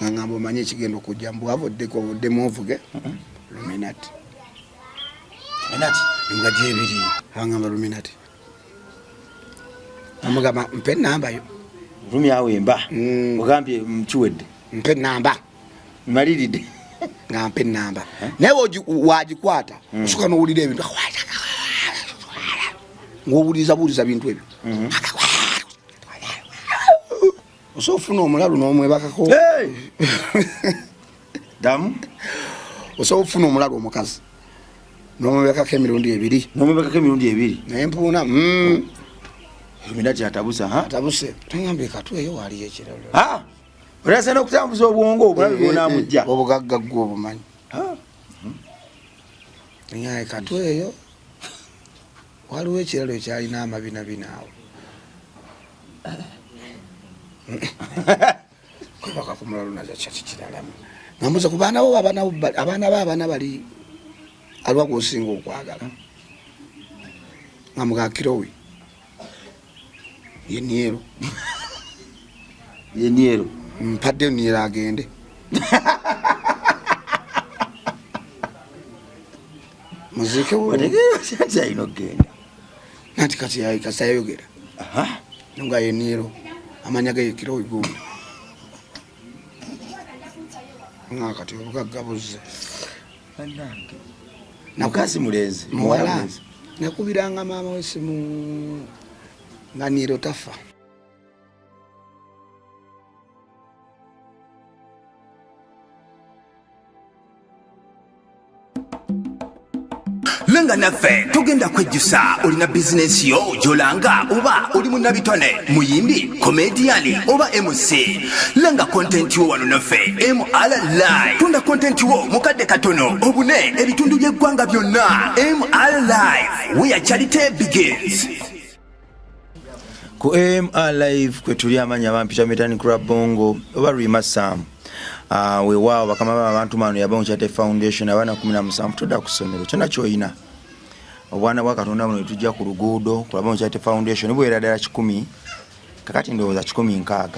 ngamba manye kigendo kujja mbu avodeko demo ovuge Luminati ngaje ebiri ngamba Luminati amugamba mpe namba yo rumi awemba ogambye mchiwedde mpe namba maliride ngampe namba newe wajikwata usuka no ulire ebintu ngobuliza bintu ebyo osofuna omulalu n'omwebakako damu osofuna omulalu omukazi n'omwebakako emirundi ebiri naye mpuna Luminati atabusa atabuse tuyambe katweyo wali ekiralo olasa n'okutambuza obwongo obulabi bw'onaamujja obugagga gwo obumanyi nyaye katweyo waliwo ekiralo ekyalina amabinabina awo kubaka kumulalu nazo kyakiralamu ngamuza ku baana bo abaana bali alwa kusinga okwagala ngamugakirowe yeniero mpadde niera agende muzike inogenda nati kati yayi kasayogera nunga yeniero amanyaga yekiro igumba ngakati obugaggabuze nakasi mulenzi muwala nakubiranga mama wesimu nganiro tafa lenga naffe tugenda kwejjusa olina bizinesi yo gyolanga oba oli munnabitone muyimbi komediani oba MC lenga kontenti wo wano naffe MR Live tunda kontenti wo mukadde katono obune ebitundu by'eggwanga byonna MR Live where charity begins. Ku MR Live kwe tuli amanya bampita Metani Club Bongo oba Rima Sam weewaawo bakama b'abantu mano yabongo Charity Foundation abaana 17 tudda ku ssomero kyonna kyoyina obwana bwa Katonda buno tujja ku luguudo ku Abongo Charity Foundation bwera ddala 10 kakati ndowooza 16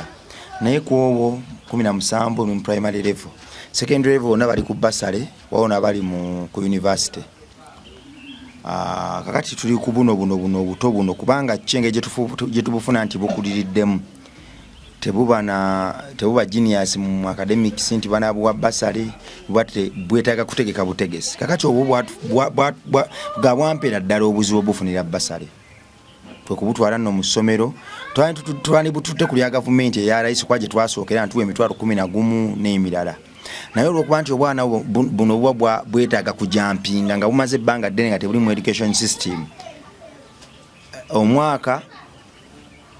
naye ku obwo 17 mu primary level secondary level nabali ku basale waona bali ku university kakati tuli ku buno buto buno kubanga kyenge gye tubufuna nti bukuliriddemu tebuba genius mu academics nti bana bwa basale bwetaaga kutegeka butegesi kakati obwo bwampera ddala obuzibu obufunira basale twekubutwala nno mu ssomero twani bututte ku lya gavumenti eya rais kwa gye twasookera ntuwa emitwalo 11 n'emirala naye olwokuba nti obwana buno buba bwetaaga kujampinga nga bumaze ebbanga ddene nga tebuli mu education system omwaka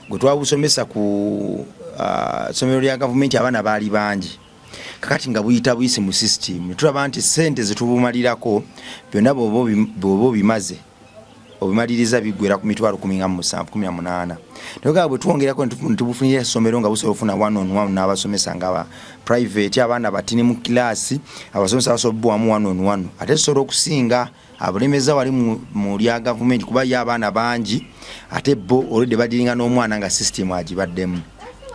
gwe twabusomesa ku ssomero lya gavumenti abaana baali bangi kakati nga buyita buyise mu system tulaba nti ssente zetubumalirako byonna bwoba bimaze obimaliriza bigwera ku mitwalo 17-18 naye bwe tuwongerako nitubufunira essomero nga busobola ofuna 1-on-1 n'abasomesa nga private abaana batini mu kilaasi abasomesa basobola wamu 1-on-1 ate tusobola okusinga abulemeza wali mu lya gavumenti kuba yo abaana bangi ate bo olwedde badiringa n'omwana nga system agibaddemu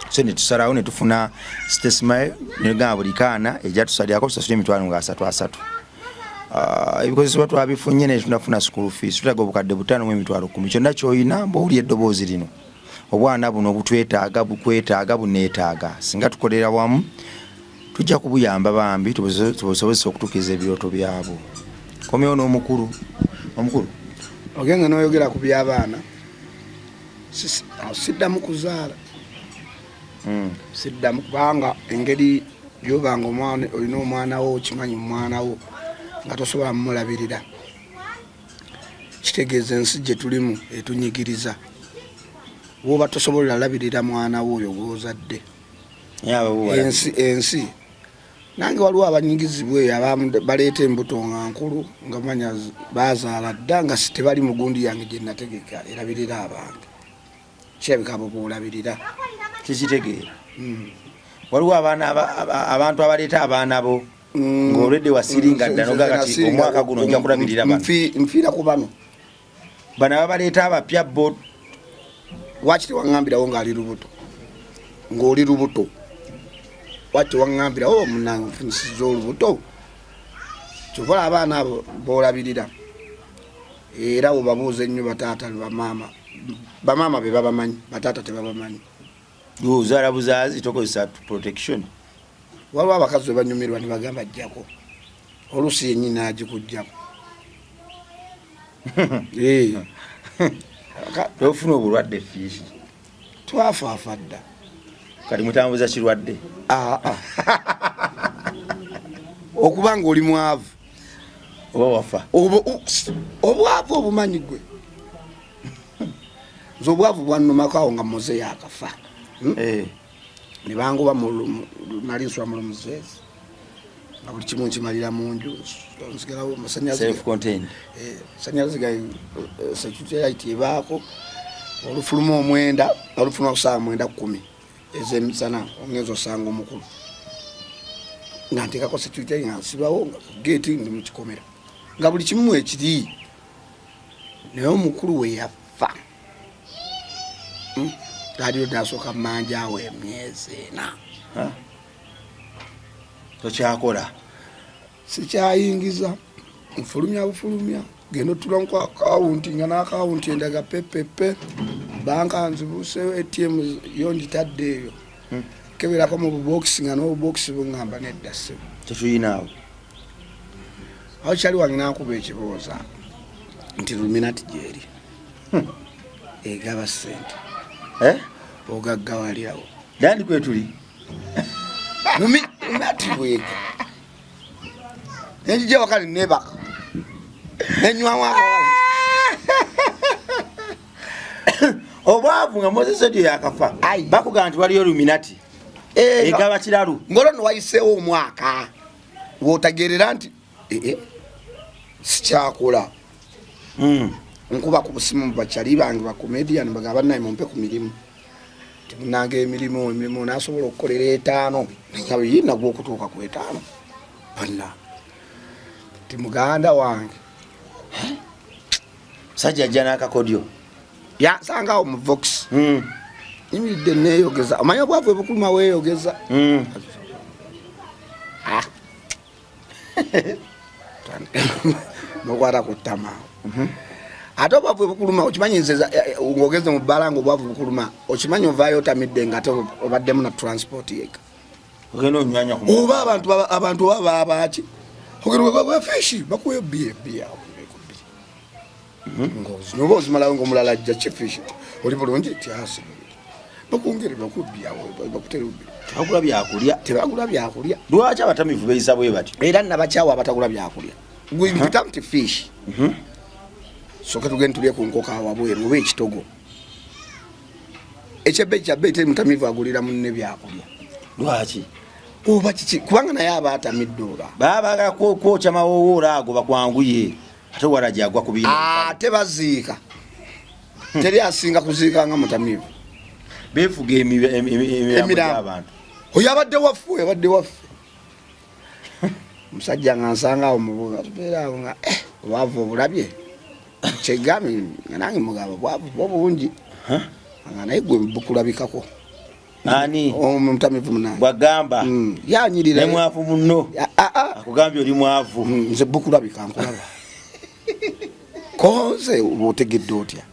so netusalawo netufuna stesmile negamba buli kaana ejatusalirako tusasula emitwalo nga 3 ebikozesebwa twabifunye ne tunafuna school fees tulaga obukadde 5 mu emitwalo 10 kyonna kyoyina mbawuli eddoboozi lino obwana buno obutwetaaga bukwetaaga buneetaaga singa tukolera wamu tujja kubuyamba bambi tubusobozesa okutukiza ebirooto byabo komyewo n'omukulu ogenga n'oyogera ku by'abaana siddamu kuzaala siddamu kubanga engeri gyobanga omwana olina omwana wo kimanyi mwana wo nga tosobola mumulabirira kitegeeza ensi gye tulimu etunyigiriza woba tosobola labirira mwana wo oyo gw'ozadde ensi nange waliwo abanyigizibwe abamu baleeta embuto nga nkulu nga manya bazaala dda nga tebali mu gundi yange gye nategeka erabirira abantu kyebikabo bwolabirira kikitegeera waliwo abantu abaleeta abaana bo ng'olwedde wasiringa dda noga kati omwaka guno nja kulabirira bano nfiira ku bano ababaleeta abapya bo wakiti waŋŋambirawo ng'oli lubuto wati wangambira munange nfunisiza olubuto kyokola abaana abo boolabirira era obabuuza ennyo bataata bamaama be babamanyi bataata tebabamanyi uzaala buzaazi tokozesa protection waliwo abakazi we banyumirwa ne bagamba ajjako oluusi yennyini agikugjako tofuna obulwadde fiishi twafaafa dda kati mutambuza kirwadde okuba nga oli mwavu oba wafa obwavu obumanyi gwe nze obwavu bwannumako awo nga moze yakafa ne bangoba malinswa mu lumuzeezi nga buli kimu nkimalira mu nju nsigalawo masanyalaze ga security ebaako olufuluma omwenda olufuluma okusanga mwenda 10 ezemisana omwezi osanga omukulu nga nteekako security nga nsibawo nga geeti ndi mukikomera nga buli kimu ekiri naye omukulu we yafa radio nasooka manja awo emyezi 4 tokyakola sikyayingiza nfulumya genda otula nku akawunti nga n'akawunti endaga pepepe banka nzibuusewo ATM yongitadde eyo keberako mu bubokisi nga n'obubokisi buŋŋamba nedda ssebo tetuyinaawo awo kyali wange nankuba ekibooza nti luminati gyeri egaba ssente ogaggawalirawo dandi kwetuli luminati bwega nenjija wakali nebaka nenywamu obwavu nga Moses Odio yakafa bakugamba nti waliyo luminati egaba kiralu ngolo nowayiseewo omwaka wotagerera nti sikyakola nkuba ku busimu bakyali bange bakomedian bagamba naye mumpe ku mirimu timunanga emirimu nasobola okukolera 5 nga yina gwokutuuka ku 5 bonna timuganda wange sajja ajja n'akakodyo yasangawo mu vox nyimiridde neeyogeza omanye obwavu ebukuluma weeyogeza nokwata ku ttamaawo ate obwavu ebukuluma okimanyi nze ng'ogeze mu bbala nga obwavu bukuluma okimanyi ovaayo otamidde nga ate obaddemu na transport yeka ogenda onywanya oba abantu oba baabaki ogenda bafishi bakuwa ebiya noba ozimalayo ngaomulala ajja kifishi oli bulungi tyasi bakungere bakubyawo bakutere tebagula byakulya tebagula byakulya lwaki abatamivu beeyisa bwe bati era nabakyawo abatagula byakulya gwita nti fish soke tugende tulye ku nkoko awabweru oba ekitogo ekyebbe teri mutamivu agulira munne byakulya lwaki oba kiki kubanga naye aba atamidde oba baba kwokya mawowola ago bakwanguye ate wala gyagwa ku bintu tebaziika teri asinga kuziika nga mutamivu befuga emirambo gy'abantu oyo abadde waffe musajja nga nsanga awo mubuga tubeeraawo nga obwavu obulabye kyegami nga nange mugamba obwavu bwobungi nga naye gwe bukulabikako ani omutamivu munange bwagamba yanyirira nemwavu munno akugambye oli mwavu nze bukulabika nkulaba konze otegedde otya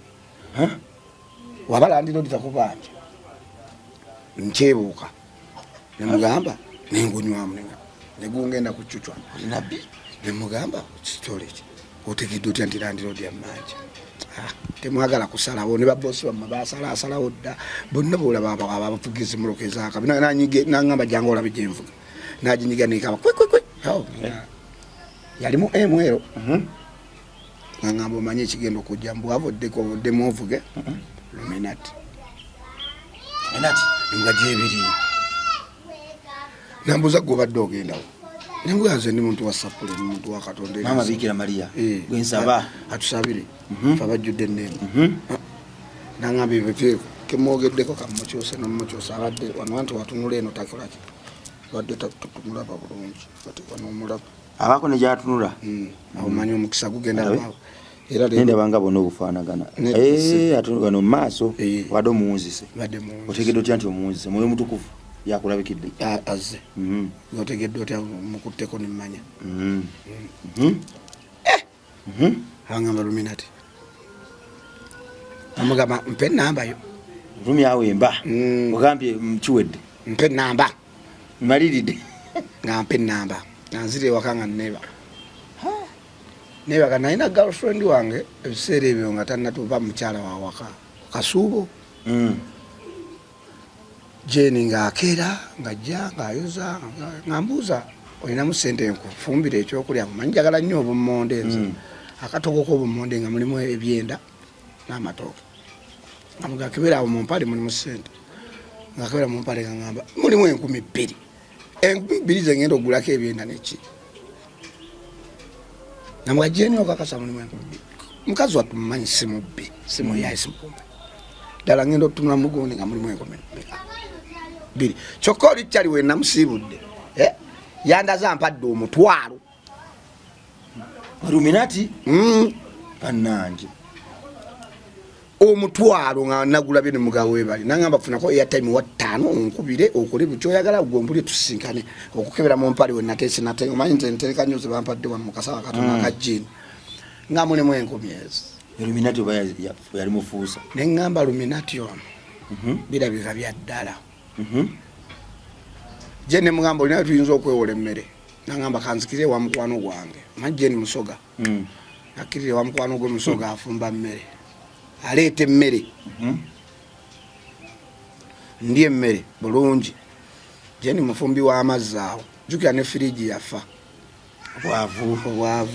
wabalandira odi takubanja nkyebuuka nemugamba nengunywamu negungenda kucucwa nabbi nemugamba kitole ki otegedde otya nti landira odi amanja temwagala kusalawo ne babosi bamwe basalawo dda bonna boolaba abavugizi mulokezaaka nangamba jange olabe gyenvuga najinyiga nekaba kwekwe yalimu emwero ngamba omanye ekigenda okujja mbwavuddeko obuddemu ovuge luminati nga gyebiri nambuza gwe obadde ogendawo nembugaze ndi muntu wa sapule ndi muntu wa katonda mama Bikira Maria gwensaba atusabire fe abajjudde ennembe nangamba ebyo kemwogeddeko kamukyuse nomukyusa abadde wano wanti watunula eno takolaki badde tumulaba bulungi wanomulaba abako negyatunula omanyi omukisa gugenda bwawo era ndabanga bona obufaanagana atunula no mumaaso wadde omuwunzise otegedde otya nti omuwunzise mwoyo mutukuvu yakulabikidde azze ngotegedde otya mukutteko nimmanya abangamba luminati amugamba mpe namba yo lumi awemba ogambye kiwedde mpe namba maliridde nga mpe namba nanzira ewaka nga nebaga nalina girlfriend wange ebiseera ebyo nga tannatuuva mukyala wawaka kasuubo jeni ng'akeera ng'ajja ng'ayoza ng'ambuuza olinamu ssente nkufumbira ekyokulya mumanyi njagala nnyo obummonde nze akatogo k'obummonde nga mulimu ebyenda n'amatooke nga kebeera awo mu mpale mulimu ssente nga kebeera mu mpale nga ngamba mulimu 2,000 2,000 ze ngenda ogulako ebyenda neki namuga jeni okakasa mulimu 2,000 mukazi wattu mumanyi simubbi simuyaye simupumbe ddala ngenda otunula mugundi nga mulimu 2,000 kyokka oli kyali we namusiibudde yandaza ampadde omutwalo Illuminati bannange omutwalo nga nagulabye ne mugabo we bali nangamba funako airtime wa 5 onkubire okole bukyoyagala ugombule tusinkane okukebera mu mpali we natese natenga manyi ntereka nyoze bampadde wa mukasaba katona kajini nga mune mu 10 Illuminati yali mufuusa ne ngamba Illuminati ono birabika bya ddala jene mugamba olina tuyinza okwewola emmere nangamba kanzikire wa mukwano gwange majeni musoga akirire wa mukwano gwe musoga afumba mmere aleete emmere ndi emmere bulungi jeni mufumbi w'amazzi awo jukira ne firiji yafa bwavu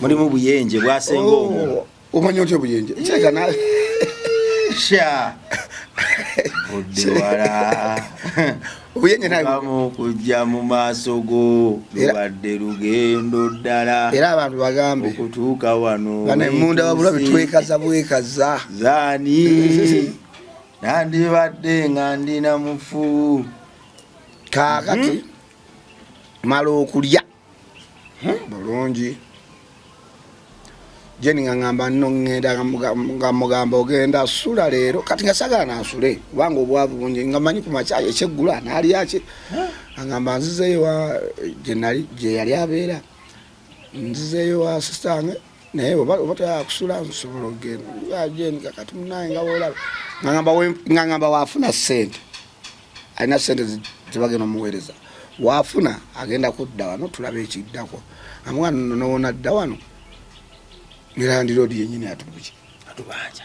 mulimu buyenje bwasenga omwo omanyi otya obuyenje kyeka na sha odewala obuyenje naye kujja mu maaso go lubadde lugendo ddala era abantu bagambe okutuuka wano bana emunda wabula betwekaza bwekaza zaani nandibadde nga ndina mufu kaakati mala okulya bulungi jeni nga ngamba nno ngenda nga mugamba ogenda sula leero kati nga sagala nasule kubanga obwavu bungi nga manyi ku makyayi ekyeggula naalyaki angamba nzizeeyo wa gye yali abeera nzizeeyo wa sistange naye oba tayakusula nsobola ogenda jeni kakati munaye nga boolaba ngangamba waafuna ssente alina ssente zebagenda omuweereza waafuna agenda kudda wano tulaba ekiddako amwana nowona dda wano Mirandi road yenyini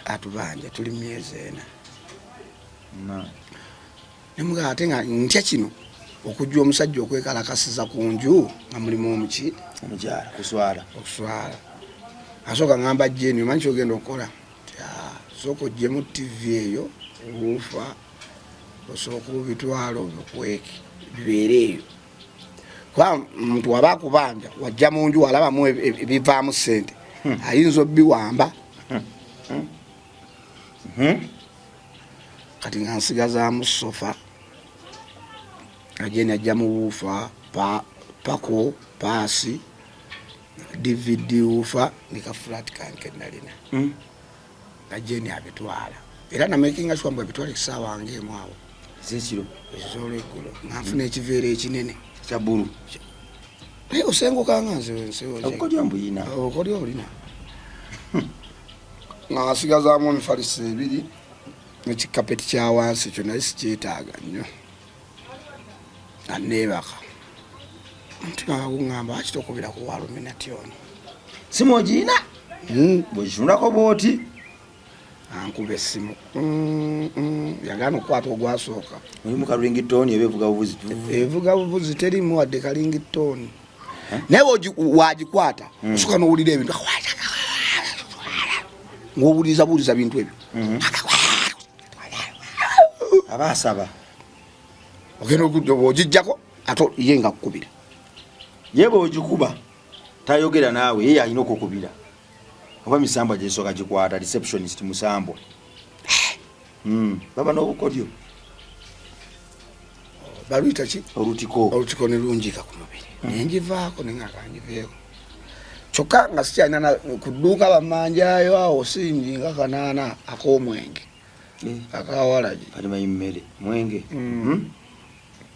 atubanja tuli myezi ena nemuga ate nga ntya kino okujja omusajja okwekalakasiza ku nju nga mulimu omuki omukyala kuswala asooka ngamba jeni omanyi kyogenda okukola sooka oggyemu TV eyo ufa osooka obitwalo bikweke bibeere eyo kuba muntu waba akubanja wajja mu nju walabamu ebivaamu ssente ayinza obiwamba kati nga nsigazaamu sofa ajeni ajja mu wuufa pako paasi DVD wuufa nika flat kanke nalina ajeni abitwala era namakinga sure mbu abitwala ekisaawa wange emu awo zekiro ezolweggulo nga nfuna ekiveera ekinene kya bbulu naye osenguka nga nze wensewo okolya mbuyina okolya olina nga nsigazaamu emifaliso 2 nekikapeti kya wansi kyo naye sikyetaaga nnyo nga neebaka omutima bagungamba lwaki tokubira ku wa Illuminati ono simwogiina bwekitunulako bwoti ankuba essimu yagaana okukwata ogwasooka mulimu kalingitoni eba evuga buvuzi evuga buvuzi terimu wadde kalingitoni naye wagikwata osooka n'owulira ebintu ng'owuliriza bintu ebyo abaasaba ogenda ogijjako ate ye nga kukubira ye bw'ogikuba tayogera naawe ye alina okukubira oba misambwa gyesooka gikwata receptionist musambwa baba n'obukodyo baluyita ki olutiko ne lunjika ku mubiri nenjivaako nengakanjiveeko kyokka nga sikyalina ku dduuka bamanjayo awo singi nga kanaana ak'omwenge akawalagi alimayi mmere mwenge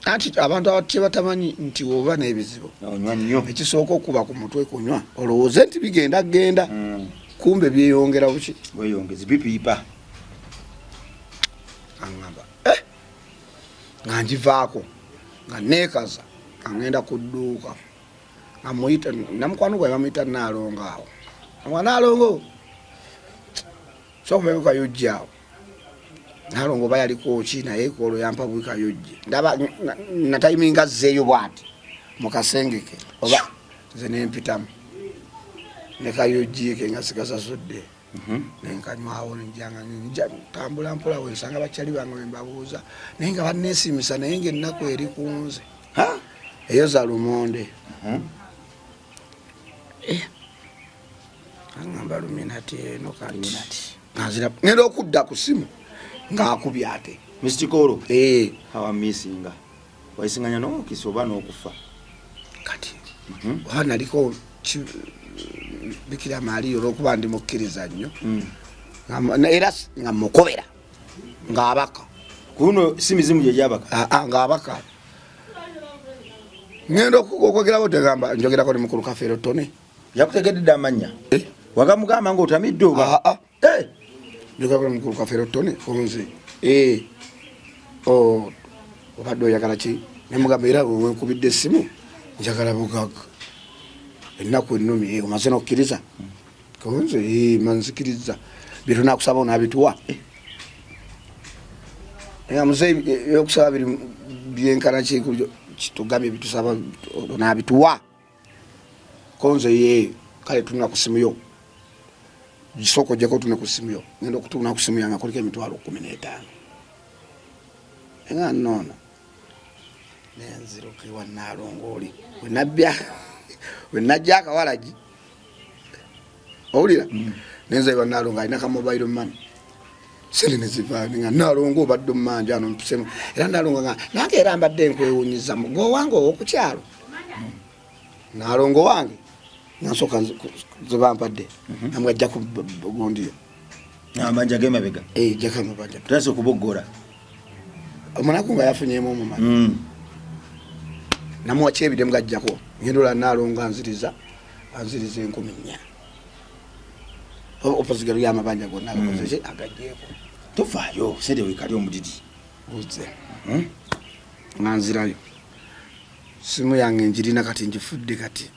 Ati abantu abatte batamanyi nti oba n'ebizibu onywa nnyo ekisooka okuba ku mutwe kunywa olowooze nti bigenda genda kumbe byeyongera buki bweyongezi bipiipa aŋŋamba nga ngivaako nga neekaza nga ngenda ku dduuka nga muyita namukwano gwe bamuyita Naalongo awo nga Naalongo sokubeeko kayojja awo Naalongo oba yaliko ki naye koolo yampa bwi kayojje ndaba natayiminga zzeeyo bw'ati mu kasengeke oba nze nempitamu ne kayojje ke nga sigasasudde nenkanywawo njanga tambula mpola we nsanga bakyali bange we mbabuuza naye nga banneesimisa naye ng'ennaku eri ku nze eyo za lumonde aŋŋamba luminati eno kati nzira ngenda okudda ku simu ng'akubye ate Mr. Kolo hawa misinga waisinganya n'okisa oba n'okufa kati oba naliko Bikira Maria olw'okuba ndi mukkiriza nnyo era nga mukobera ng'abaka kuno si mizimu gye gyabaka ng'abaka ngenda okwogerawo tegamba njogerako ne mukulu Kafeero Tone yakutegedde amannya wagamugamba ng'otamidde oba njogerako ne mukulu Kafeero Tone onze obadde oyagala ki nemugamba era wenkubidde essimu njagala bugaga ennaku ennumi omaze n'okkiriza konze manzikiriza byetunakusaba onaabituwa muzeeyi okusaba biri byenkana kitugambye bitusaba onaabituwa konze kale tulina ku simu yo gisooka ojjako tune ku simu yo ngenda okutuna ku simu yange kuliko emitwalo 15 nga nnoona nenziruka ewa Naalongo oli wenajja akawalagi owulira nenza ewa Naalongo alina ka mobile money sente nezivaani nga Naalongo obadde omumanja ano mpisemu era Naalongo nga nange era mbadde nkwewunyiza mugo wange ow'okukyalo Naalongo wange nasooka zebampadde namwajja ku gondiyo amanja gemabega jjako amabanja tase okuboggora omunaku nga yafunyemu omumanyi namuwa kyebidde mugajjako ngendola Naalongo anziriza 10,400 opozigalo y'amabanja gonna agakoze agajjeeko tofaayo sente wekali omudidi uze nanzirayo simu yange njirina kati njifudde kati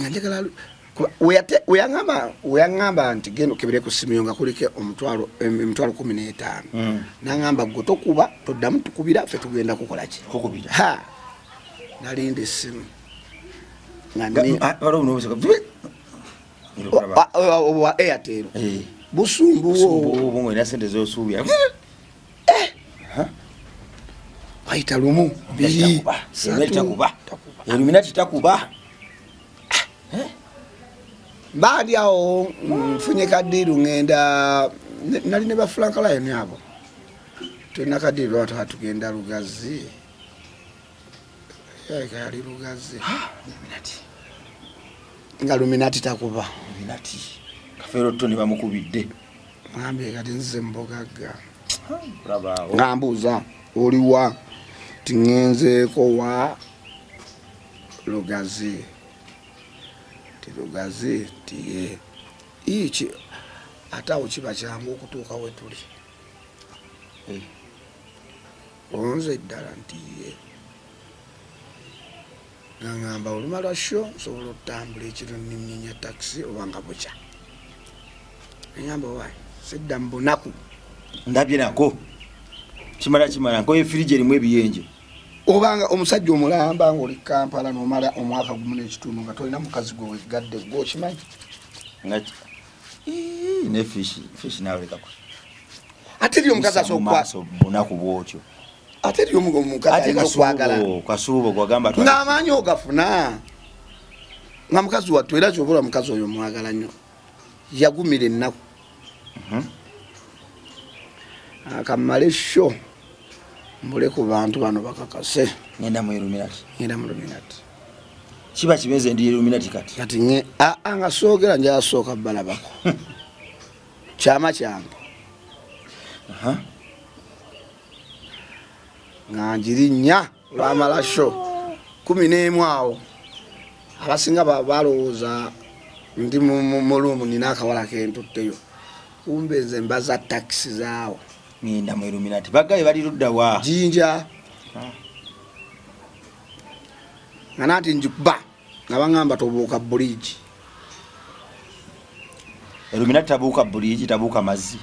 nga njagala weyaŋŋamba nti genda okebere ku simu yo nga kuliko emitwalo 15 naŋŋamba gwe tokuba toddamu tukubira ffe tugenda kukola ki nalinda essimu wa Airtel busumbuwo ina sente zosuubya bayita lumu biri Illuminati takuba baadi awo nfunye kadiru ngenda nali ne ba Frank Lion abo tulina kadiru lwataka tugenda Lugazi yali Lugazi nga Illuminati takuba Kafeero Tone bamukubidde ngambye kati nze mbogagga ngambuuza oliwa tingenzeeko wa Lugazi Lugazi tiye iki atawo kiba kyangu okutuuka we tuli onze ddala ntiye ngamba olumala sho nsobola okutambula ekiro nimnyenya taxi obanga bukya ngamba wayi sidda mu bunaku ndabye nako kimala nko efiriji erimu ebiyenje obanga omusajja omulamba ng'oli Kampala n'omala omwaka gumu n'ekitundu nga tolina mukazi gwe wegadde gwe okimanyi ne fishi nawulekako ate eri omukazi asooka bunaku bwotyo ate eri omukazi alina okwagala kasuubo gwagamba ng'amaanyi ogafuna nga mukazi wattu era kyobola mukazi oyo mwagala nnyo yagumira ennaku akammale sho mbule ku bantu bano bakakase ngenda mu Illuminati kiba kibeze ndi Illuminati kati nga soogera nja asooka balabako kyama kyange nga njiri nnya lwamala show 11 awo abasinga balowooza ndi mu lumu nina akawala kentutteyo kumbe nze mbaza taxi zaawo ngenda mu Illuminati bagaye bali ludda wa Jinja nga nati njuba nga bangamba tobuuka bridge Illuminati tabuuka bridge tabuuka mazzi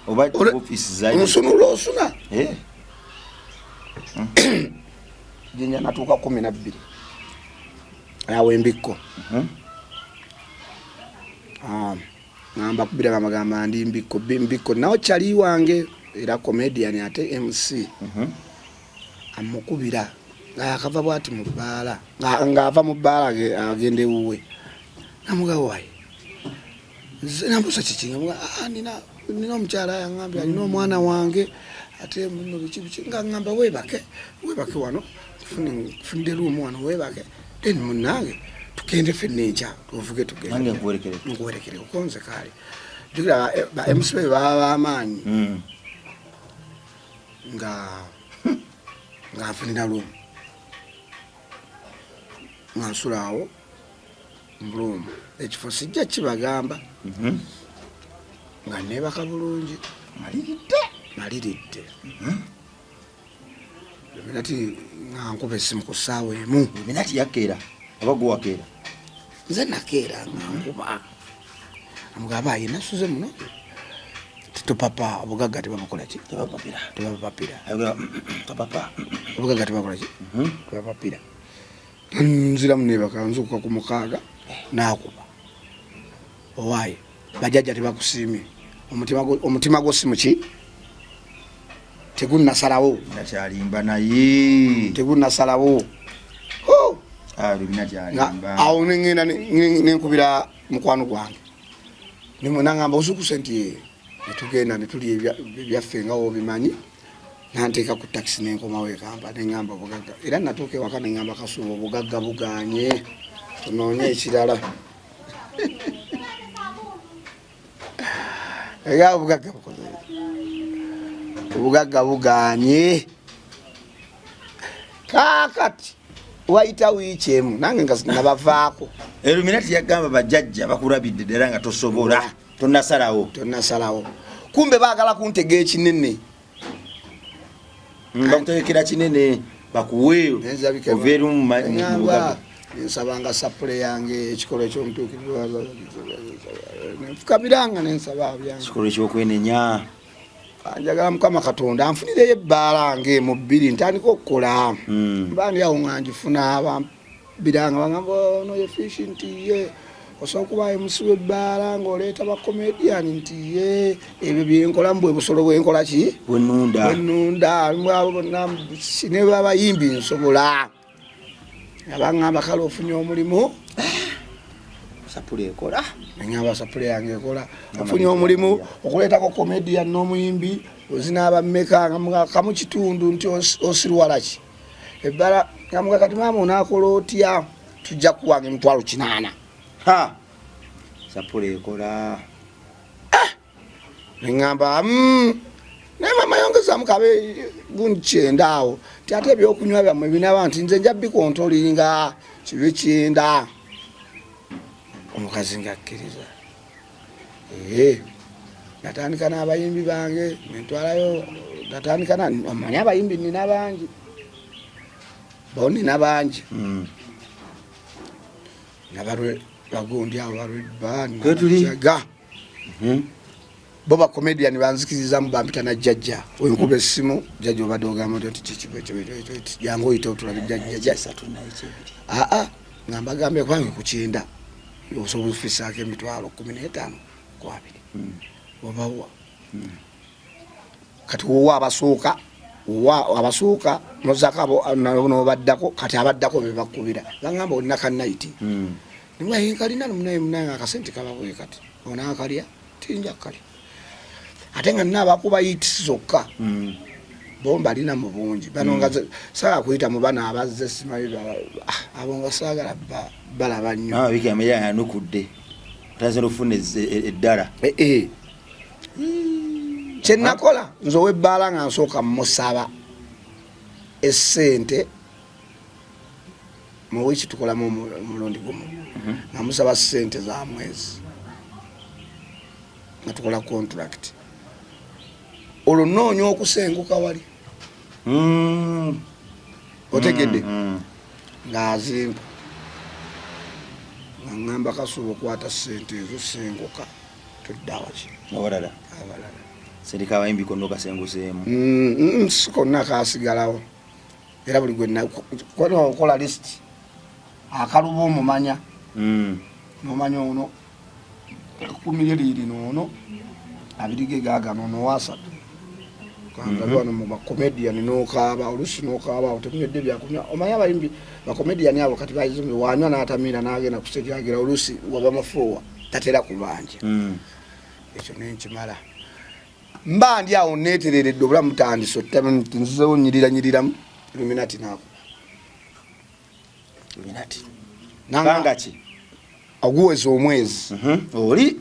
oba office zaidi musunulo osuna Jinja natuuka 12 awo embikko ngamba kubira amagamba ndi mbikko nawo chali wange era comedian ate MC amukubira akava bwati mu bbaala nga ava mu bbaala agende wuwe namugawaye nambusa kikinga nina omukyala yangambye alina omwana wange ate muno bikibiki nga ngamba webake wano funde lumu wano webake then munange tukende fenneja tuvuge tugende nkuwerekere ukonze kale jukira ba MC baba amanyi nga funina lumu ngansulawo mbulumu ekifo sijja kibagamba nga nebaka bulungi maliridde Illuminati ngankuba essimu ku ssaawa emu Illuminati yakeera abago wakeera nze nakeera ngankuba amugamba ayi nasuze muno tupapa obugagga tebabukola ki tebabapapira papa obugagga tebakola ki tebabapapira nzira munebaka nzuka ku mukaaga nakuba owaye bajajja tebakusiimye omutima gwo si muki tegunnasalawo nakyalimba naye tegunnasalawo awo nengenda nenkubira mukwano gwange nangamba osukuse nti netugenda netuli ebyaffe nga wobimanyi nanteeka ku taxi nenkomawo ekamba nengamba obugagga era natuuka ewaka nengamba Kasuuba obugagga buganye tunoonye ekirala ega obugagga buganye kakati waita wiiki emu nange nga nabavaako Illuminati yagamba bajjajja bakulabidde ddala nga tosobola tonnasalawo kumbe baagala kuntegeera kinene bakutegekera kinene bakuweeyo oveeru mubugagga nsabanga sapule yange ekikolo ekyomutuukirwa nfukabiranga nensaba byange ekikolo ekyokwenenya njagala Mukama Katonda anfunireyo ebbaala nge mu 2 ntandika okukola mbandi awo nga njifuna abambiranga bagamba ono ye fish nti ye osobola okuba MC w'ebbaala ng'oleeta bakomediani nti ye ebyo byenkola mu bwe busolo bwenkola ki bwenunda ne babayimbi nsobola abangamba kale ofunye omulimu sapule ekola nengamba sapule yange ekola ofunye omulimu okuleetako comedian n'omuyimbi ozinaba mmeka nga kamu kitundu nti osirwala ki ebbala ngamuga kati maama onaakola otya tujja kuwange emitwalo 8 sapule ekola nengamba naye mama yongezamu kabe gundi 9 awo ti ate ebyokunywa byammwe binaba nti nze nja bikontolinga kibe 9 omukazi ngakkiriza natandika n'abayimbi bange nentwalayo natandika amanyi abayimbi nina bangi bonina bangi nabalwe bagundi abo balwebaga bo bakomediani banzikirizamu bampita na jjajja wenkuba essimu jjajja obadde ogamba nti jangu oyita otulabe jjajja nga mbagambye kwange ku 9 osobola okufisaako emitwalo 15 ku 2 obawa kati wowa abasooka nozako nobaddako kati abaddako bebakubira bagamba olina kanaiti nimwahinkalina nomunaye akasente kababwe kati onakalya tinja kalya ate nga nina abakuba yiti zokka bomba alina mu bungi bano nga saala kuyita mu bana abazze simayi abo nga saagala balaba nnyo wiki ameya yanukudde otazira ofuna eddala kyenakola nze ow'ebbaala nga nsooka musaba essente mu wiki tukolamu omulundi gumu nga musaba ssente za mwezi nga tukola contract olwo noonya okusenguka wali otegedde ng'azimba nga ngamba Kasuba okwata ssente ezo senguka tuddawaki abalala serika abayimbi konna kasenguseemu konna kasigalawo era buli gwe okola list akaluba omumanya nomanya ono ekukumire lirino ono abirige gagano ono wasatu kangabe wano mu bakomedian nokaaba olusi nokaaba otemedde byakumya omanya abayimbi bakomedian abo kati bayizimbe wanywa n'atamira n'agenda kusejagira olusi waba mafuwa tatera kubanja ekyo nenkimala mba ndi awo neetereredde obulamu tandise nzizewo nyiriramu Illuminati naako Illuminati nanga ki aguweza omwezi oli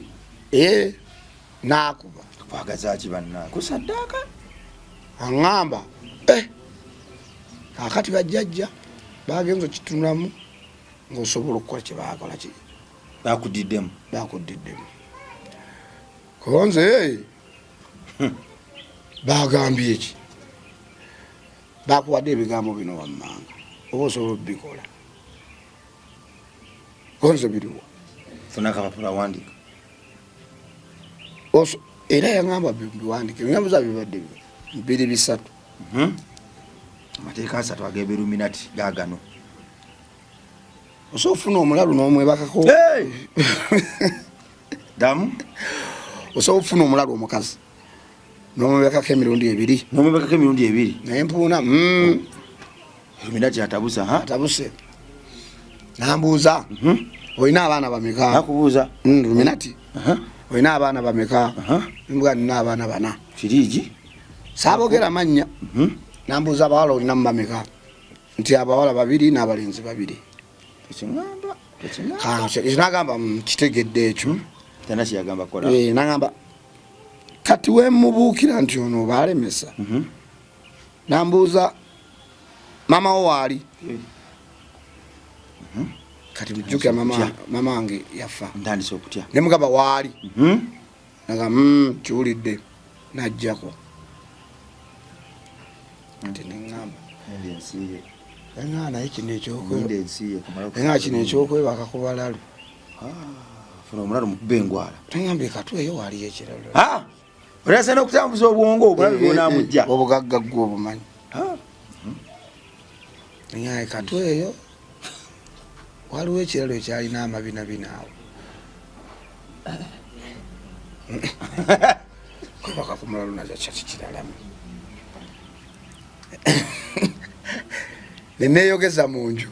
nakuba kwagaza ki banna kusaddaka aŋŋamba kakati bajjajja bagenza kitunulamu ng'osobola okukola kye baakola ki bakudiddemu konze bagambye eki bakuwadde ebigambo bino wammanga oba osobola obikola konze biriwo funa akapapula wandika era yaŋŋamba biwandike ebigambo bibadde bibiri bisatu amateeka 3 ag'eba Illuminati gaagano osobola ofuna omulalu n'omwebakako damu osobola ofuna omulalu omukazi n'omwebakako emirundi ebiri naye mpuuna Illuminati atabuse nambuuza olina abaana bameka nakubuuza Illuminati olina abaana bameka mbwa nina abaana 4 firiji saabogera mannya nambuuza abawala olinamu bameka nti abawala 2 n'abalenzi 2 nagamba kitegedde ekyo nagamba kati wemubuukira nti ono obalemesa nambuuza mama wo waali kati mujjukira mama wange yafa ntandise okutya nemugamba waali naga kiwulidde najjako nti neŋŋamba eŋŋaa naye kino ekyokwebaka ku balalu funa omulalu mukube engwala tangambye katwe eyo waaliyo ekiralo olasa n'okutambuza obwongo obulalu bwonamujja obugagga gwe obumanyi eŋŋaa katwe eyo waliwo ekiralo ekyalina amabinabina awo kwebaka ku mulalu nakyo kyakikiralamu neneyogeza mu nju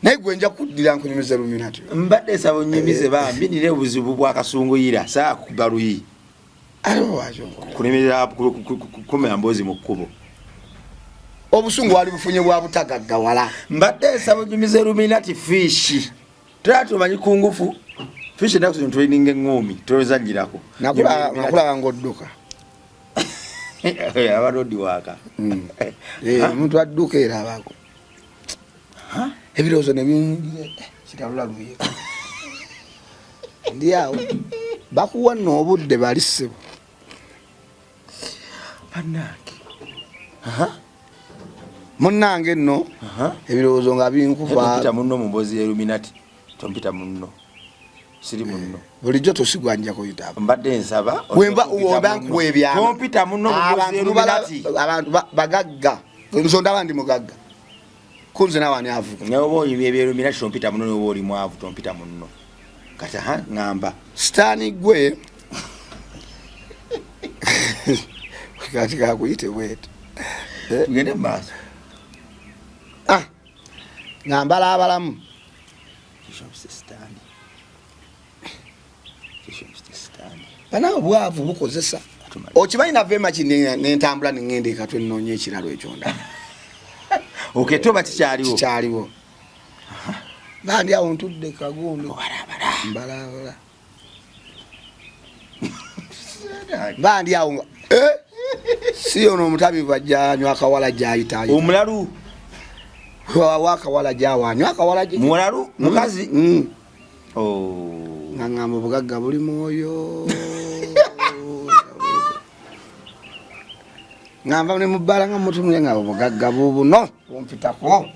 naye gwe nja kuddira nkunyumiza Illuminati mbadde saba onyumize bambi nina obuzibu bwakasunguyira saa kugaluyi kulemerera kumera mboozi mu kkubo obusungu wali bufunye bwa butagaggawala mbadde saba onyumiza Illuminati fishi tumanyi kungufu fishi enaku zino tulininga eŋŋoomi tolozanyirako nakulaba ngaodduka abalodi waaka omuntu adduka era abako ebirowoozo nebinjire kitalula luye ndi awo bakuwa nno obudde bali ssebo bannange munnange nno ebirowoozo nga binkuva munno mu mboozi ya Illuminati tompita munno siri munno bulijjo tosigwa nja kuyita mbadde nsaba wemba obankuwa ebyama tompita munno mu mboozi ya Illuminati abantu bagagga nsonda abandi mugagga kunze nawani avuga naye oba oyimye ebya Illuminati tompita munno noba oli mwavu tompita munno kati ŋŋamba sitaani gwe kati kakuyite bwete tugende mu maaso ngambala abalamu banawe bwavu bukozesa okimanyi nava emaki nentambula neŋŋenda ekatwe nnoonya ekiralo ekyonda oketoba kikyaliwo bandi awo ntudde kagundi mbalabala bandi awo si ono omutabivu ajja anywa akawala gyayitayo omulalu wawa akawala gyawanywa akawala gye muwalalu mukazi ngamba obugagga buli mwoyo ngamba ne mubbala nga mutumye nga obugagga bubuno bumpitako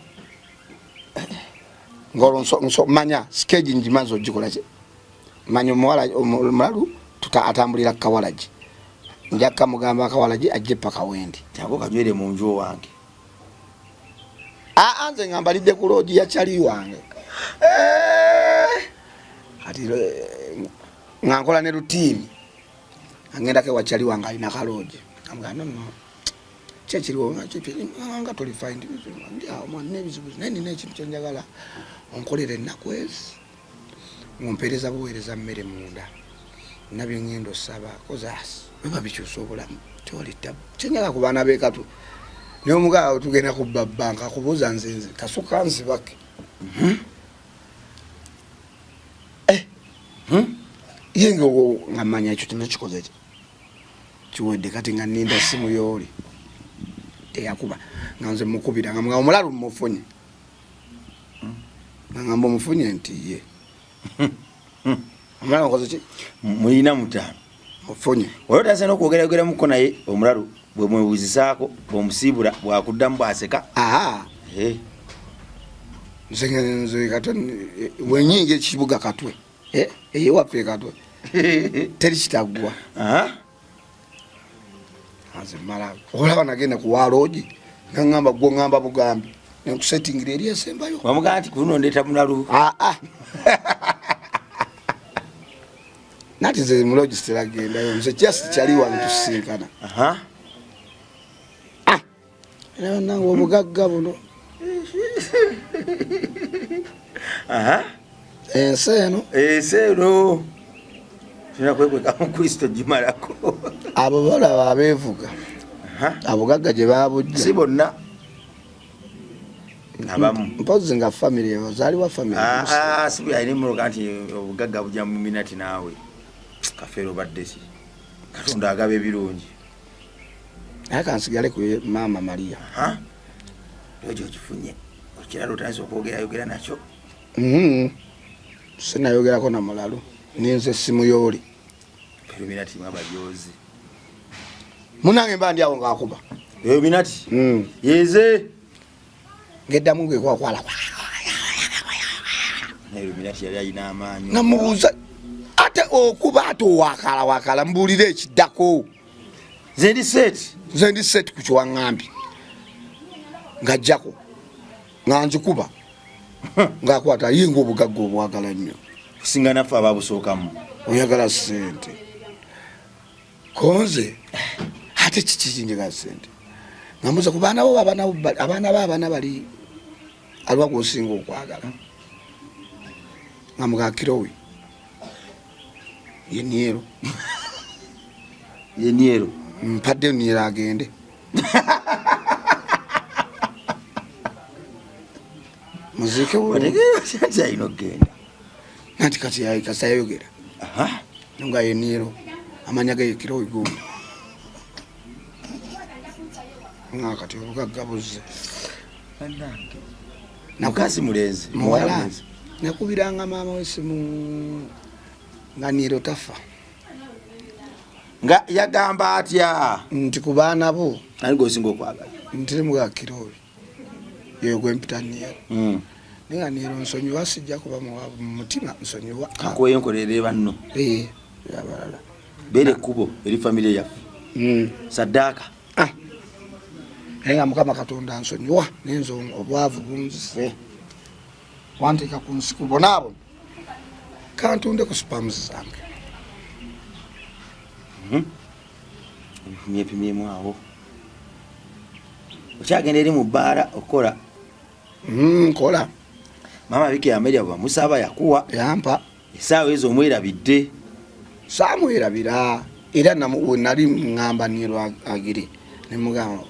ngolo manya skeji njimaze ogikola ki manya omulalu atambulira kawalaji njaka mugamba akawalaji ajje paka wendi tango kanywere mu nju wange anze ngamba lidde ku looji ya chali wange ati ngankola ne rutini angenda ke wachali wange alina kalooji ngamba no chechiriwo nga toli find ndia mwana nebizibu nani nekintu kyenjagala onkolere ennaku ezi mumpereza buweereza mmere munda nabyo ngendo saba kozasi baba bikyusa obulamu tolita kyenjagala ku baana beekatu naye omugala tugenda ku banka kubuuza nzinze kasuka nzibake yenge ngamanya ekyo tinakikoze ki kiwedde kati nga nninda simu yooli teyakuba nga nze mukubira nga mga omulalu mmufunye ngamba omufunye nti ye omulalu nkoze ki muyina mutaano mufunye olwo tasa n'okwogerageramuko naye omulalu bwe mwebuuzisaako bw'omusiibula bwakuddamu bwaseka nze kata wenyinga ekibuga katwe eyewaffe katwe teri kitaggwa anze mala olaba nagenda kuwaloogi nangamba gwo ngamba bugambi nenkusetingira eri esembayo wamugaa nti kuno ndeeta mulalu nati nze muloogi siteragendayo nze just kyali wange tusinkana era nange obugagga buno ensi eno tulina kwekweka mu kristo gimalako abo balaba abeevuga abugagga gye babujja si bonna abamu mpozi nga famire ozaaliwa famire sibuyalina emmotoka nti obugagga bujja mu minati naawe kafeero badde si katonda agaba ebirungi naye kansigale ku maama Maria ojo okifunye okirala otandise okwogera nakyo sinayogerako na mulalu ninze simu yooli minati mwabajozi munange mba ndi awo ngaakuba minati yeze ngeddamu ngekwakwala minati yali ayina amaanyi namubuuza ate okuba ate wakala mbuulira ekiddako nze ndi set ku kiwaŋŋambi ng'ajjako nga nzikuba ng'akwata yinga obugagga obwagala nnyo kusinga naffe ababusookamu oyagala ssente konze ate kiki njagala ssente ngamuza ku baana bo abaana bali aliwa gwosinga okwagala nga mugakirowe yeniero mpadde niero agende muzike alina okgenda nanti kati kasayayogera nga yeniero amanya gayekirowe gumu nga kati obugagga buzze mukazi mulenzi muwala nakubiranga maama wesimu nga niero tafa nga yagamba atya nti ku baana bo ani gosinga okwagala ntiri mugakirowe yeyo gwempita niero ninga niero nsonyiwa sijja kuba muwabu mu mutima nsonyiwa akoye nkolerere banno yabalala bere kubo eri famire yaffe saddaaka naye nga mukama katonda nsonyiwa nenza obwavu bunzise wanteeka ku nsiku bonaabo kantunde ku spamuzi zange epimyepimyemu awo okyagenda eri mu bbaala okukola nkola maama bike yamerya bwe bamusaaba yakuwa yampa esaawa ezo omwerabidde saamwerabira era nali ŋŋamba niero agire nemugamba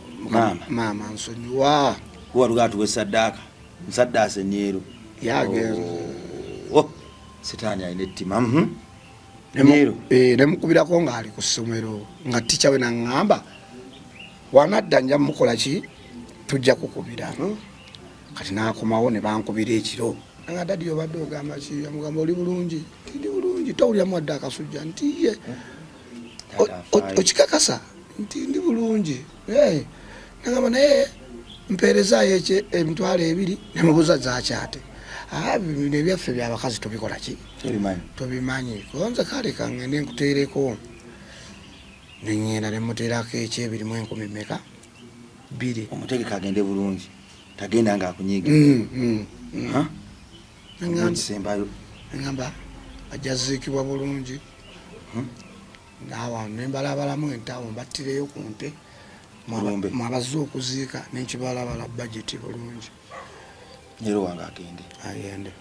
maama nsonyiwa walugaa tuwe saddaaka nsaddaase niero yagenze sitaani alina ettima nemukubirako ng'ali ku ssomero nga ticca we naŋŋamba wanadda nja mukola ki tujja kukubira kati nakomawo ne bankubira ekiro nga dadi obadde ogamba ki amugamba oli bulungi ndi bulungi tawulira mwadde akasujja nti ye okikakasa nti ndi bulungi nagamba naye mpeerezaayo emitwalo 2 nemubuza zakyate bino ebyaffe byabakazi tobikola ki tobimanyi konza kale kangende nkuteereko neŋŋenda nemuteerako ekyebirimu 10 meka 2 omutegeka agende bulungi tagenda nga akunyiga kisembayo neŋŋamba ajja ziikibwa bulungi nawa nembalabalamu entawo mbattireyo ku nte mwabazze okuziika nenkibalabala bajeti bulungi nero wange agende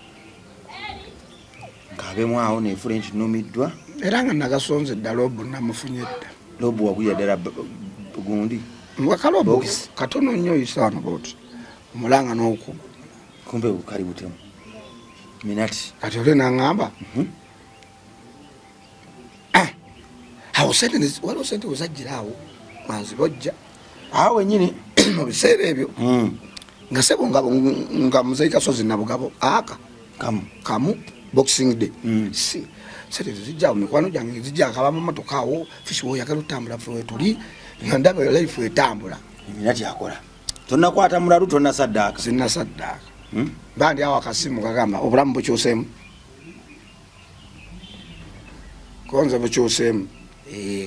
ngabemu awo nefule nti numiddwa era nga nagasonze ddala obu namufunye dda lobu wakuya ddala gundi wakalobo katono nnyo isano boti omulanga n'okuba kumbe bukali butemu minati kati ole naŋŋamba awo sente waliwo sente wezajjiraawo manzibojja awo wenyini mu biseera ebyo nga sebo nga muzeyi Kasozi nabugabo aka kamu boxing day si sente zijja mikwano gyange zijja akaba mu motoka awo fishi woyagala otambula ffe wetuli nga ndaba life etambula minati akola tonnakwata mulalu tonna saddaaka sinna saddaaka bandi awo akasimu kagamba obulamu bukyuseemu konze bukyuseemu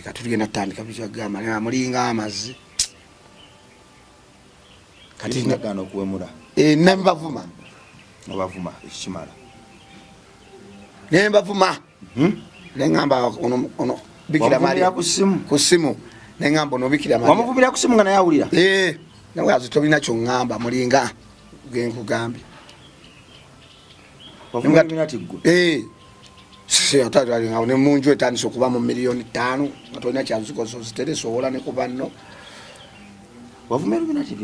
katugenda tutandika bikyagamba mulinga amazzi kati ndagaana okuwemula nembavuma obavuma ekikimala nembavuma neŋŋamba ono Bikira Maria ku ssimu neŋŋamba ono Bikira Maria wamuvumira ku ssimu nga naye awulira nawe azi tolina kyoŋŋamba mulinga genkugambye ataalingawo ne munju etandise okuba mu miliyoni 5 nga tolina kyazikoso ziteresa owola ne kuba nno wavumira luminati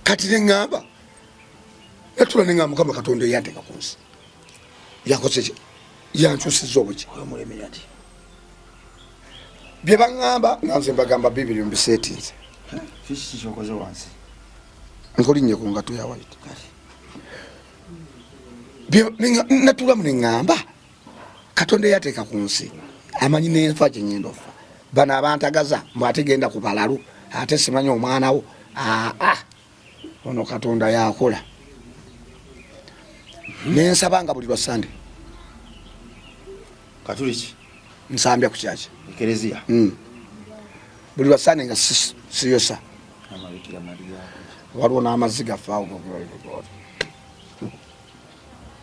kati neŋŋamba natula neŋŋamba Mukama Katonda eyanteeka ku nsi yakoze ki yankyusiza obuki bye baŋŋamba nga nze mbagamba bibiri mbiseetinze kikoze wansi nkolinnye ku ngato ya white natulamu neŋŋamba Katonda eyateeka ku nsi amanyi nenfa gye ngenda ofa bano abantagaza mbw ate genda ku balalu ate simanyi omwanawo ono Katonda yakola nensaba nga buli lwa Sande katuliki nsambya ku kyaki ekereziya buli lwa Sande nga siyosa Bikira Maria waliwo n'amazzi gaffe awo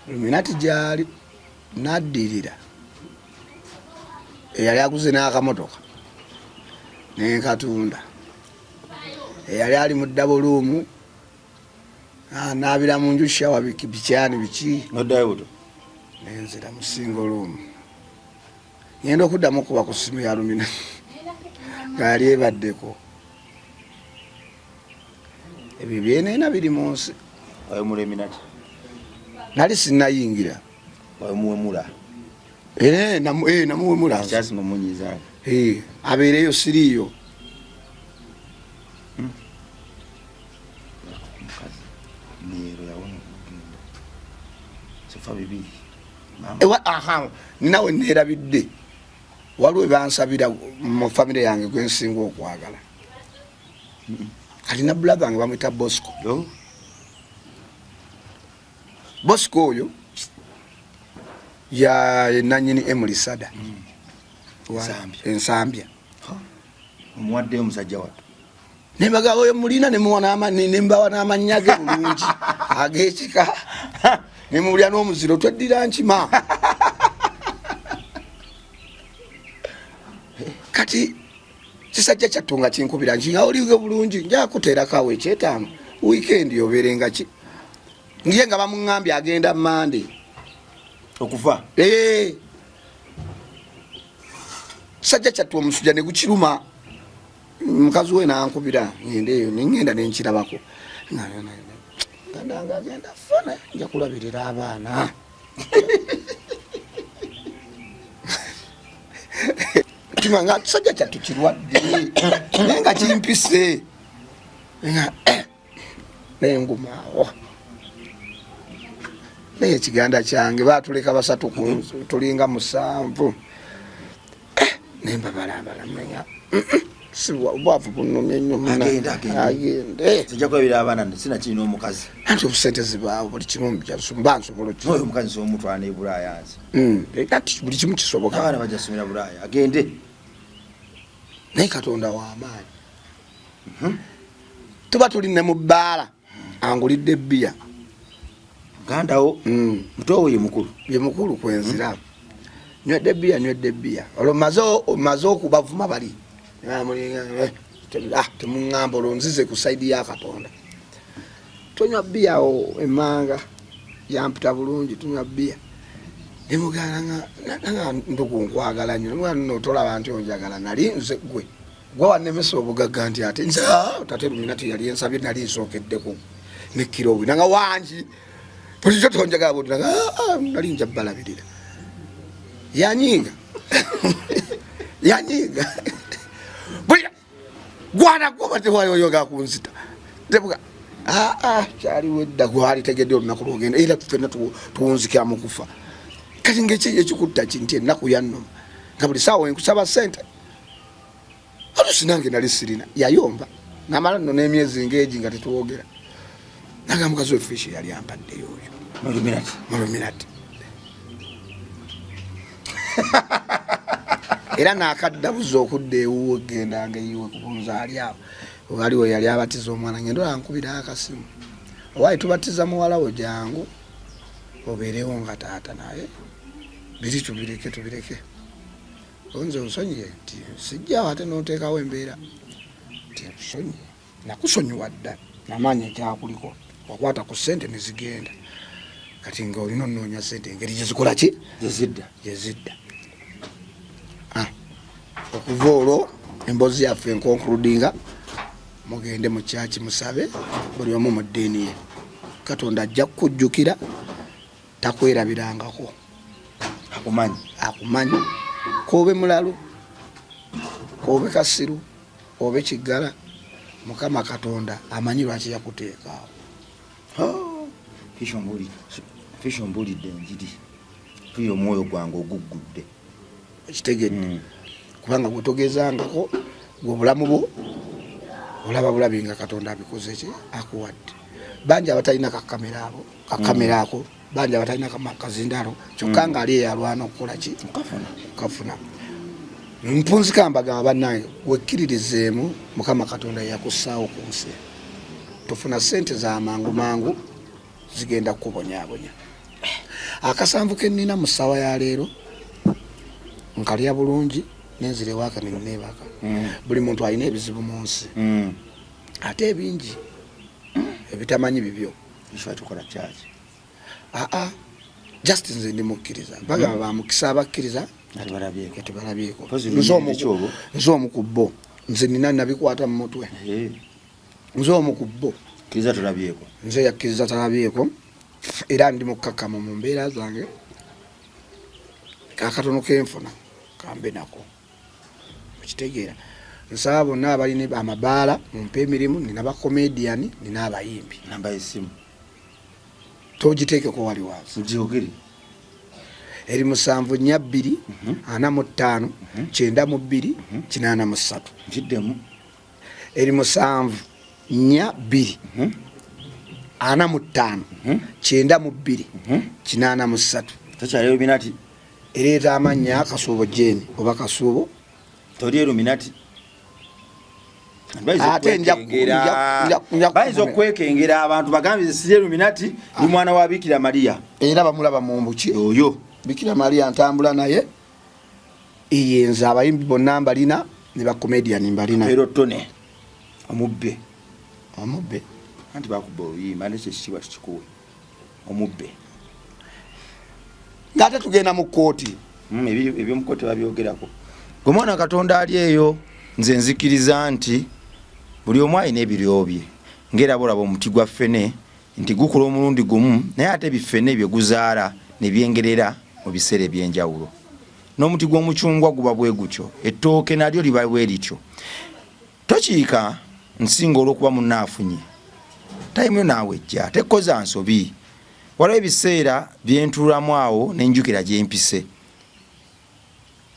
luminati gyali naddirira eyali aguze n'akamotoka nenkatunda eyali ali mu dabuluumu naabira mu nju shawa bikyani biki noddayo buto nenzira mu singoluumu ngenda okuddamu okuba ku ssimu ya lumina ngaali ebaddeko ebyo byeneena biri mu nsi wayomula eminati nali sinnayingira wayomuwemula namuwemula kyasinga omunyizaako abeereyo siriiyo neero yawona okugenda sifa bibiri ninawe neerabidde waliwo ebansabira mu famire yange gwensinga okwagala alina brother wange bamwita Bosco Bosco oyo ya nanyini Emily Sada ensambya omuwaddeyo omusajja wattu nembaga oyo mulina nembawa n'amannya ge bulungi ag'ekika nemulya n'omuziro tweddira nkima kati kisajja kyattu nga kinkubira nti nga oliwe bulungi njakuteerako ekyetaano wiikendi obeerenga ki ngiye nga bamuŋŋambye agenda Mande okufa kisajja kyattu omusujja ne gukiruma mukazi we nankubira ngende eyo neŋŋenda nenkirabako gandanga agenda fana nja kulabirira abaana mutima nga sajja kyattu kirwadde naye nga kimpise nga nengumaawo naye ekiganda kyange batuleka basatu tulinga 7 nembabalambala menya bwavu bunumye nnyo agende sijja kwebira abaana sina kirina omukazi anti obusente zibaawo buli kimu mba nsobola oyo omukazi somutwana ebulaaya nzi ati buli kimu kisoboka abaana bajja somera bulaaya agende naye katonda w'amaanyi tuba tuli ne mu bbaala angulidde ebbiya gandawo mutowo ye mukulu kwenzira nywedde ebbiya olwo maze okubavuma bali temuŋŋamba olwo nzize ku saidi ya Katonda tonywa bbiyawo emmanga yampita bulungi tunywa bbiya nemugala nga ndugu nkwagala nnyo notolaba nti onjagala nali nze gwe wanemesa obugagga nti ate nze tate Luminati yali ensabye nali nsookeddeko nekkiro bwe nanga wangi bulijjo tonjagala bwe nanga nali nja balabirira yanyiga gwana goba tewayoyoga kunzita tebuga kyaliwo edda gwalitegedde olunaku lwogenda era ffenna tuwunzikira mu kufa kati ngeki ekikutta kinti ennaku yannoma nga buli saawa enkusaba ssente olusi nange nali sirina yayomba namala nno n'emyezi ng'egi nga tetuwogera naga mukazi wefishi yali ampaddeyo oyo Muluminati era nakaddabuza okudda ewuwe gendanga eyiwe kubunza ali awo waliwo yali abatiza omwana ngendo ankubira akasimu owaayi tubatiza muwala wo jangu obeerewo nga taata naye biri tubireke onze onsonyiye nti sijjawo ate n'oteekawo embeera nti nsonyiye nakusonyiwa dda namaanyi ekyakuliko wakwata ku ssente nezigenda kati nga olina onoonya ssente engeri gyezikola ki gyezidda okuva olwo emboozi yaffe enkonkludinga mugende mu kyaki musabe buli omu mu ddiini ye Katonda ajja kukujjukira takwerabirangako akumanyi kobe mulalu kobe kasiru obe kiggala Mukama Katonda amanyi lwaki yakuteekaawo fisho mbulidde enjiri tuyo omwoyo gwange oguggudde ekitegedde kubanga gwetogezangako gwe obulamu bwo olaba bulabi nga Katonda abikoze ki akuwadde bangi abatalina kakamera ako bangi abatalina kazindalo kyokka nga ali eyalwana okukola ki kafuna mpunzika mbagamba bannange wekkiririzeemu Mukama Katonda yakussaawo ku nsi tofuna ssente za mangu zigenda kukubonyaabonya akasanvu kennina mu ssaawa ya leero nkalya bulungi nenzire waka nebaka buli muntu alina ebizibu mu nsi ate ebingi ebitamanyi bibyo tukola kyaki just nze ndi mukkiriza bagamba bamukisa abakkiriza tebalabyeko nze omukubbo nze nina nabikwata mu mutwe nze omukubbo nze yakkiriza talabyeko era ndi mukkakkamu mu mbeera zange kakatono kenfuna kambe nako mukitegeera nsaba bonna abalina amabaala mumpe emirimu nina bakomediani nina abayimbi namba esimu togiteekeko wali wansi ugiogere eri 742 45 92 83 njiddemu eri 742 45 92 83 takyali Luminati ereeta amannya Kasuubo Jeni oba Kasuubo toli Luminati ate bayinza okwekengera abantu bagambe sirye Luminati ni mwana wa Bikira Maria era bamulaba mu mbuki oyo Bikira Maria ntambula naye iyenza abayimbi bonna mbalina ne bakomediani mbalina pero tone omubbe anti bakubba oluyimba nekyo ekitiibwa tukikuwe omubbe ngate tugenda mu kkooti ebyo mu kkooti babyogerako gwe mwana Katonda ali eyo nze nzikiriza nti buli omu alina ebiryo bye ng'era bolaba omuti gwa ffene nti gukula omulundi gumu naye ate bifene bye guzaala ne byengerera mu biseera eby'enjawulo n'omuti gw'omucungwa guba bwe gutyo, ettooke nalyo liba bwe lityo. Tokiika nsinga olw'okuba munnaafunye tayimu naawe ejja tekkoza nsobi. Waliwo ebiseera byentuulamu awo nenjukira gyempise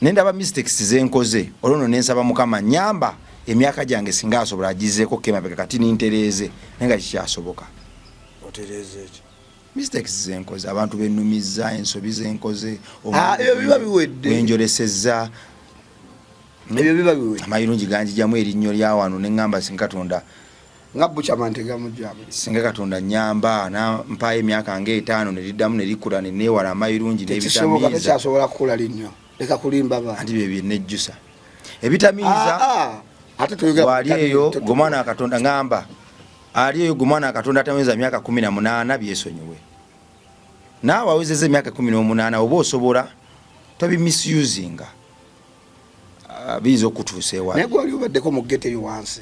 nendaba mistakes zenkoze olwono nensaba Mukama nyamba emyaka gyange singa asobola agizeeko kemabega kati nintereeze nenga kikyasoboka. Otereeze ki? Mistakes zenkoze, abantu bennumiza, ensobi zenkoze, ebyo biba biwedde, wenjolesezza, ebyo biba biwedde. Amayirungi ganjijamu erinnyo lya wano neŋŋamba singa Katonda nga bukyamante gamujjamu, singa Katonda nyamba nampaayo emyaka nga5 neriddamu nerikula neneewala amayirungi n'ebitamiiza. Tekyasobola kukula linnyo, leka kulimba baana. Anti bye nejjusa ebitamiiza. Ate tuyogera wali eyo gomwana wa Katonda ngamba ali eyo gomwana wa Katonda atamweza myaka 18 byesonyiwe. Naawe awezezza emyaka 18 oba osobola tobi misusinga biza okutuusa ewa. Naye gwali obaddeko mu gete yo wansi.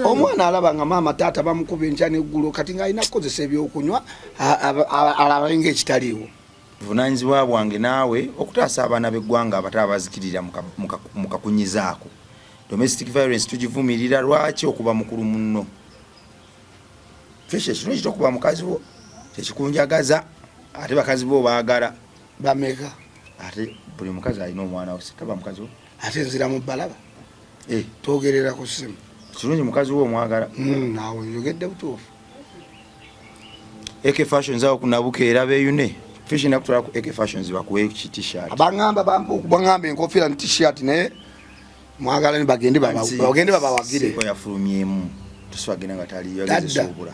Omwana alaba nga maama taata bamukuba enkya n'eggulu kati ng'alina kukozesa ebyokunywa alaba ng'ekitaliiwo. Buvunaanyizibwa bwange naawe okutaasa abaana b'eggwanga abato abazikirira mu kakunyizaako. Domestic violence tugivumirira lwaki okuba mukulu munno. Fishe kino kitokuba mukazi wo kyekikunjagaza ate bakazi bo baagala bameka. Ate buli mukazi alina omwana we taba mukazi wo. Ate nzira mu balaba twogerera ku ssimu. Kirungi mukazi wo omwagala. Naawe njogedde butuufu. AK Fashions awo kunabuka era beeyune. Fishe nakutwala ku AK Fashions bakuwe t-shirt. Abangamba bangamba enkofiira ne t-shirt naye mwagala ni bagende babawagire. Siko yafulumyemu tuswagina nga tali yagezesubula.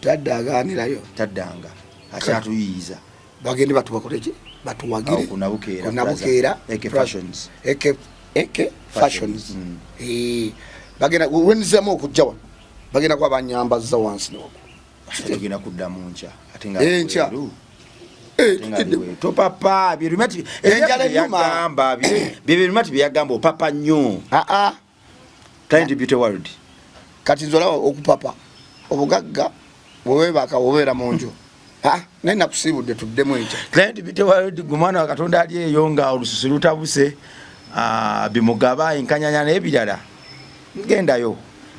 Taddaganirayo. Taddanga. Akyatuyiiza. Bagende batuwakoleki batuwagire. Kunabukeera AK Fashions. AK Fashions. Bagenda wenizemu okujja wano. Bagenda kwa banyambaza wansi n'oko. Tugenda kudda mu nkya ate nga enkya to papa birumati yagamba birumati byagamba opapa nnyo Client Beauty World kati nzola okupapa obugagga bwebaka obeera mu nju naye nakusibudde tuddemu enkya. Client Beauty World gumwana wa Katonda ali eyo nga olususu lutabuse bimugaba enkanyanya n'ebirala gendayo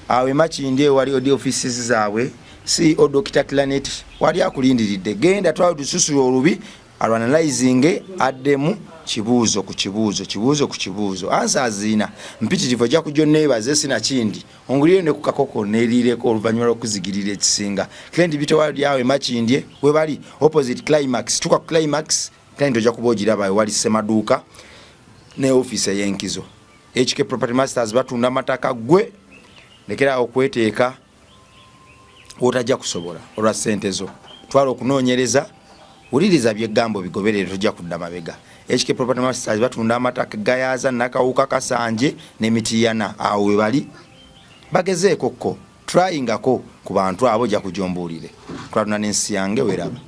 awe Makindye wali odi offices zaabwe CEO Dr. Clanet wali akulindiridde genda twayo dususu olubi analyzing addemu kibuuzo ku kibuuzo answers zina mpitirivu ja kujonneebaze sina kindi ongulire ne ku kakoko neerireko oluvannyuma lw'okuzigirira ekisinga. Client Beauty World yawe Makindye we bali opposite Climax tuka Climax client ojja kuba ogiraba wali Semaduuka ne office y'enkizo. HK Property Masters batunda amataka gwe lekera okweteeka otajja kusobola olwa ssente zo twala okunoonyereza wuliriza byeggambo bigoberere tojja kudda mabega. HK Property Masters batunda amataka gayaza nakawuka kasanje n'emitiyana awo we bali bagezeeko ko tryingako ku bantu abo ojja kujombuulire twaluna n'ensi yange weraba.